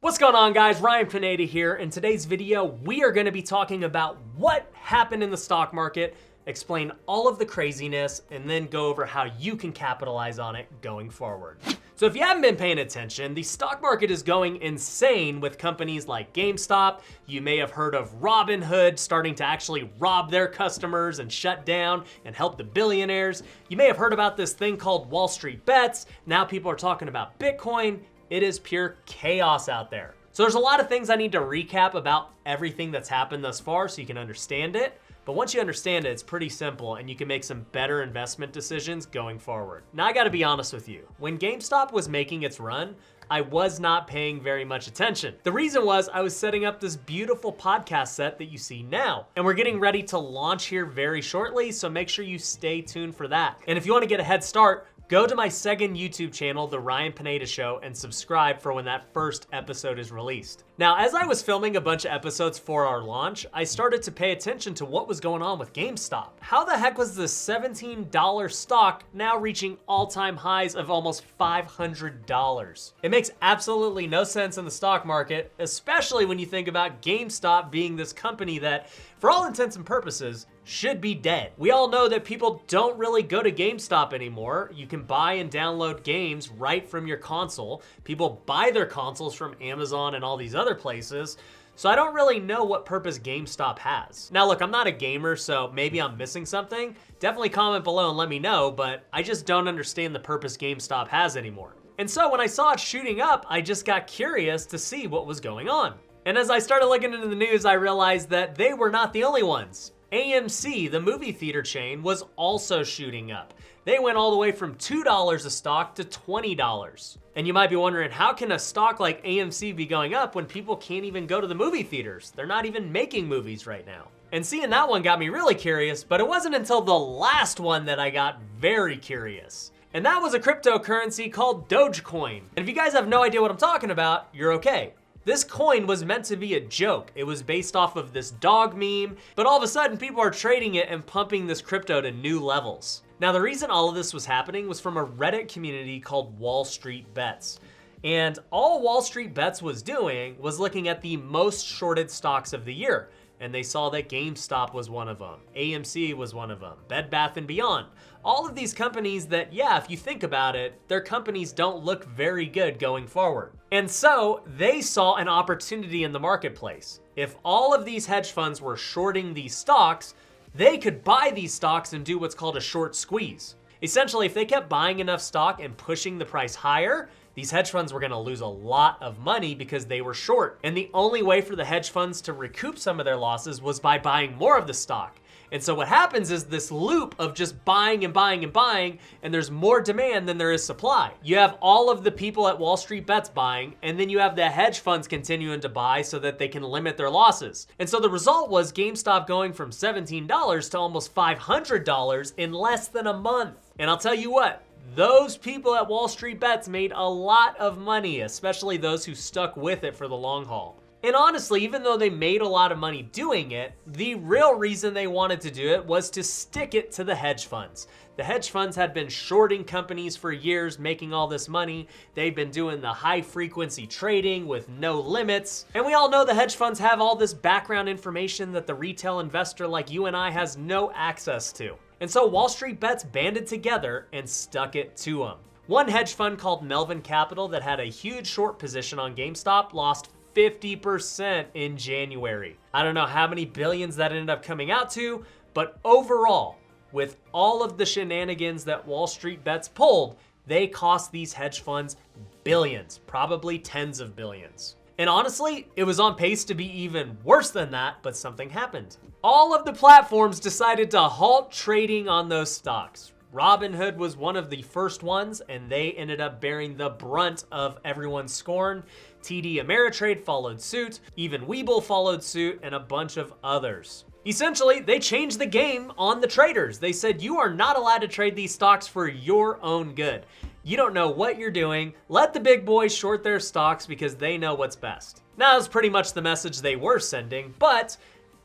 What's going on, guys? Ryan Pineda here. In today's video, we are going to be talking about what happened in the stock market, explain all of the craziness, and then go over how you can capitalize on it going forward. So if you haven't been paying attention, the stock market is going insane with companies like GameStop. You may have heard of Robinhood starting to actually rob their customers and shut down and help the billionaires. You may have heard about this thing called WallStreetBets. Now people are talking about Bitcoin. It is pure chaos out there. So there's a lot of things I need to recap about everything that's happened thus far so you can understand it. But once you understand it, it's pretty simple and you can make some better investment decisions going forward. Now I gotta be honest with you. When GameStop was making its run, I was not paying very much attention. The reason was I was setting up this beautiful podcast set that you see now. And we're getting ready to launch here very shortly, so make sure you stay tuned for that. And if you wanna get a head start, go to my second YouTube channel, The Ryan Pineda Show, and subscribe for when that first episode is released. Now, as I was filming a bunch of episodes for our launch, I started to pay attention to what was going on with GameStop. How the heck was this $17 stock now reaching all-time highs of almost $500? It makes absolutely no sense in the stock market, especially when you think about GameStop being this company that, for all intents and purposes, should be dead. We all know that people don't really go to GameStop anymore. You can buy and download games right from your console. People buy their consoles from Amazon and all these other places. So I don't really know what purpose GameStop has. Now look, I'm not a gamer, so maybe I'm missing something. Definitely comment below and let me know, but I just don't understand the purpose GameStop has anymore. And so when I saw it shooting up, I just got curious to see what was going on. And as I started looking into the news, I realized that they were not the only ones. AMC, the movie theater chain, was also shooting up. They went all the way from $2 a stock to $20. And you might be wondering, how can a stock like AMC be going up when people can't even go to the movie theaters? They're not even making movies right now. And seeing that one got me really curious, but it wasn't until the last one that I got very curious. And that was a cryptocurrency called Dogecoin. And if you guys have no idea what I'm talking about, you're okay. This coin was meant to be a joke. It was based off of this dog meme, but all of a sudden people are trading it and pumping this crypto to new levels. Now the reason all of this was happening was from a Reddit community called WallStreetBets. And all WallStreetBets was doing was looking at the most shorted stocks of the year. And they saw that GameStop was one of them, AMC was one of them, Bed Bath & Beyond. All of these companies that, yeah, if you think about it, their companies don't look very good going forward. And so they saw an opportunity in the marketplace. If all of these hedge funds were shorting these stocks, they could buy these stocks and do what's called a short squeeze. Essentially, if they kept buying enough stock and pushing the price higher, these hedge funds were gonna lose a lot of money because they were short. And the only way for the hedge funds to recoup some of their losses was by buying more of the stock. And so what happens is this loop of just buying and buying and buying, and there's more demand than there is supply. You have all of the people at WallStreetBets buying, and then you have the hedge funds continuing to buy so that they can limit their losses. And so the result was GameStop going from $17 to almost $500 in less than a month. And I'll tell you what, those people at WallStreetBets made a lot of money, especially those who stuck with it for the long haul. And honestly, even though they made a lot of money doing it, the real reason they wanted to do it was to stick it to the hedge funds. The hedge funds had been shorting companies for years, making all this money. They've been doing the high frequency trading with no limits. And we all know the hedge funds have all this background information that the retail investor like you and I has no access to. And so WallStreetBets banded together and stuck it to them. One hedge fund called Melvin Capital that had a huge short position on GameStop lost 50% in January. I don't know how many billions that ended up coming out to, but overall, with all of the shenanigans that WallStreetBets pulled, they cost these hedge funds billions, probably tens of billions. And honestly, it was on pace to be even worse than that, but something happened. All of the platforms decided to halt trading on those stocks. Robinhood was one of the first ones, and they ended up bearing the brunt of everyone's scorn. TD Ameritrade followed suit, even Webull followed suit, and a bunch of others. Essentially, they changed the game on the traders. They said, you are not allowed to trade these stocks for your own good. You don't know what you're doing. Let the big boys short their stocks because they know what's best. Now, that's pretty much the message they were sending, but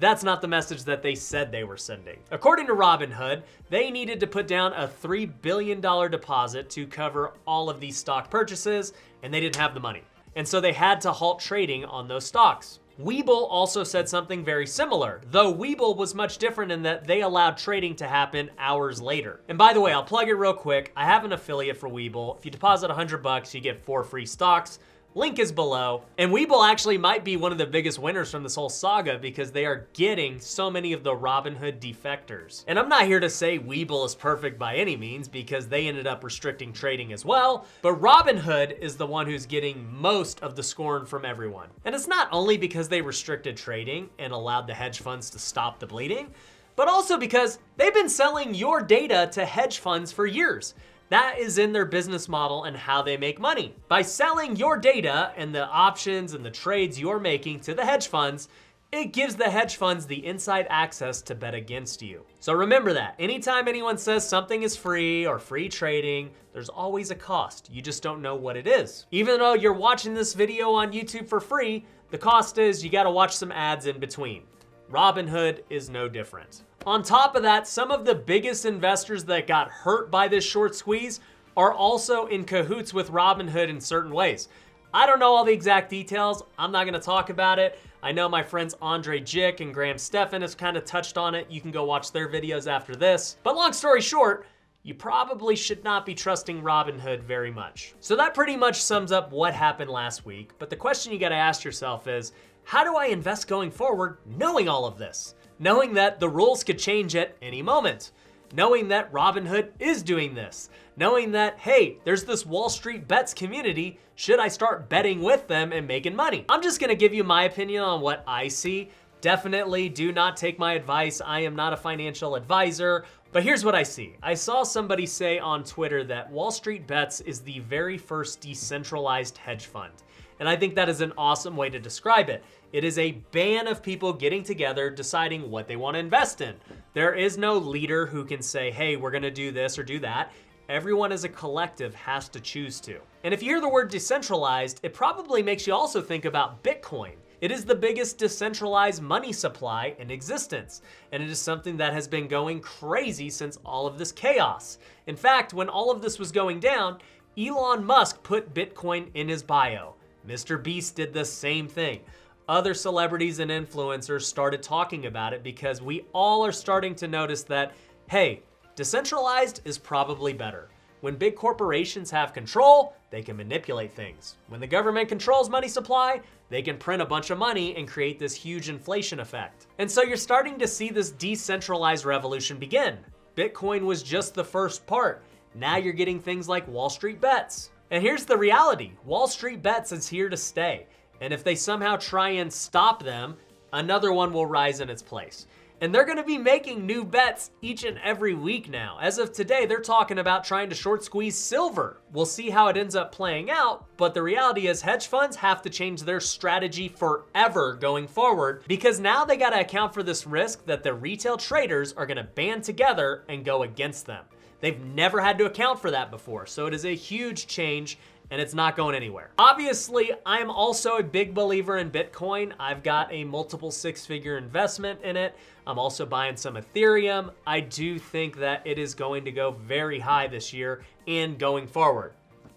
that's not the message that they said they were sending. According to Robinhood, they needed to put down a $3 billion deposit to cover all of these stock purchases, and they didn't have the money. and so they had to halt trading on those stocks. Webull also said something very similar, though Webull was much different in that they allowed trading to happen hours later. And by the way, I'll plug it real quick. I have an affiliate for Webull. If you deposit $100, you get 4 free stocks. Link is below. And Webull actually might be one of the biggest winners from this whole saga because they are getting so many of the Robinhood defectors. And I'm not here to say Webull is perfect by any means because they ended up restricting trading as well, but Robinhood is the one who's getting most of the scorn from everyone. And it's not only because they restricted trading and allowed the hedge funds to stop the bleeding, but also because they've been selling your data to hedge funds for years. That is in their business model and how they make money. By selling your data and the options and the trades you're making to the hedge funds, it gives the hedge funds the inside access to bet against you. So remember that. Anytime anyone says something is free or free trading, there's always a cost. You just don't know what it is. Even though you're watching this video on YouTube for free, the cost is you gotta watch some ads in between. Robinhood is no different. On top of that, some of the biggest investors that got hurt by this short squeeze are also in cahoots with Robinhood in certain ways. I don't know all the exact details. I'm not gonna talk about it. I know my friends Andre Jick and Graham Stephan has kind of touched on it. You can go watch their videos after this. But long story short, you probably should not be trusting Robinhood very much. So that pretty much sums up what happened last week. But the question you gotta ask yourself is, how do I invest going forward knowing all of this? Knowing that the rules could change at any moment. Knowing that Robinhood is doing this. Knowing that, hey, there's this WallStreetBets community. Should I start betting with them and making money? I'm just gonna give you my opinion on what I see. Definitely do not take my advice. I am not a financial advisor. But here's what I see. I saw somebody say on Twitter that WallStreetBets is the very first decentralized hedge fund. And I think that is an awesome way to describe it. It is a band of people getting together, deciding what they want to invest in. There is no leader who can say, hey, we're gonna do this or do that. Everyone as a collective has to choose to. And if you hear the word decentralized, it probably makes you also think about Bitcoin. It is the biggest decentralized money supply in existence, and it is something that has been going crazy since all of this chaos. In fact, when all of this was going down, Elon Musk put Bitcoin in his bio. Mr. Beast did the same thing. Other celebrities and influencers started talking about it because we all are starting to notice that, hey, decentralized is probably better. When big corporations have control, they can manipulate things. When the government controls money supply, they can print a bunch of money and create this huge inflation effect. And so you're starting to see this decentralized revolution begin. Bitcoin was just the first part. Now you're getting things like WallStreetBets. And here's the reality. WallStreetBets is here to stay. And if they somehow try and stop them, another one will rise in its place. And they're gonna be making new bets each and every week now. As of today, they're talking about trying to short squeeze silver. We'll see how it ends up playing out, but the reality is hedge funds have to change their strategy forever going forward because now they gotta account for this risk that the retail traders are gonna band together and go against them. They've never had to account for that before, so it is a huge change and it's not going anywhere. Obviously, I'm also a big believer in Bitcoin. I've got a multiple six-figure investment in it. I'm also buying some Ethereum. I do think that it is going to go very high this year and going forward.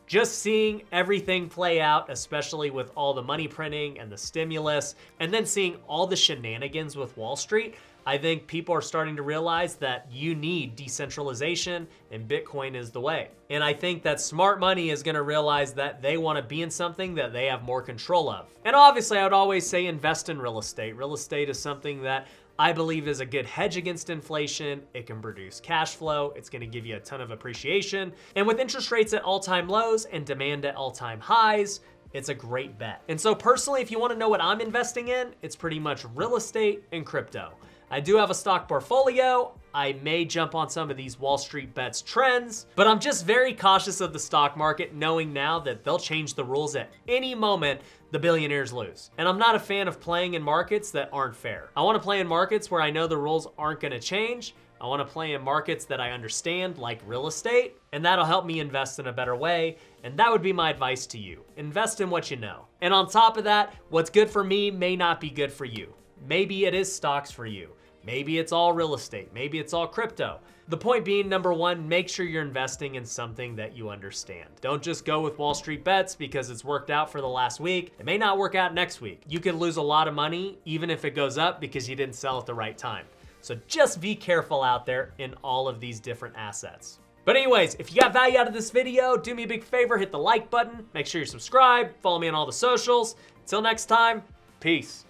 Just seeing everything play out, especially with all the money printing and the stimulus, and then seeing all the shenanigans with Wall Street, I think people are starting to realize that you need decentralization and Bitcoin is the way. And I think that smart money is gonna realize that they wanna be in something that they have more control of. And obviously I would always say invest in real estate. Real estate is something that I believe is a good hedge against inflation. It can produce cash flow. It's gonna give you a ton of appreciation. And with interest rates at all-time lows and demand at all-time highs, it's a great bet. And so personally, if you wanna know what I'm investing in, it's pretty much real estate and crypto. I do have a stock portfolio. I may jump on some of these WallStreetBets trends, but I'm just very cautious of the stock market, knowing now that they'll change the rules at any moment the billionaires lose. And I'm not a fan of playing in markets that aren't fair. I wanna play in markets where I know the rules aren't gonna change. I wanna play in markets that I understand, like real estate, and that'll help me invest in a better way. And that would be my advice to you. Invest in what you know. And on top of that, what's good for me may not be good for you. Maybe it is stocks for you. Maybe it's all real estate. Maybe it's all crypto. The point being, number one, make sure you're investing in something that you understand. Don't just go with WallStreetBets because it's worked out for the last week. It may not work out next week. You could lose a lot of money even if it goes up because you didn't sell at the right time. So just be careful out there in all of these different assets. But anyways, if you got value out of this video, do me a big favor, hit the like button, make sure you're subscribed, follow me on all the socials. Until next time, peace.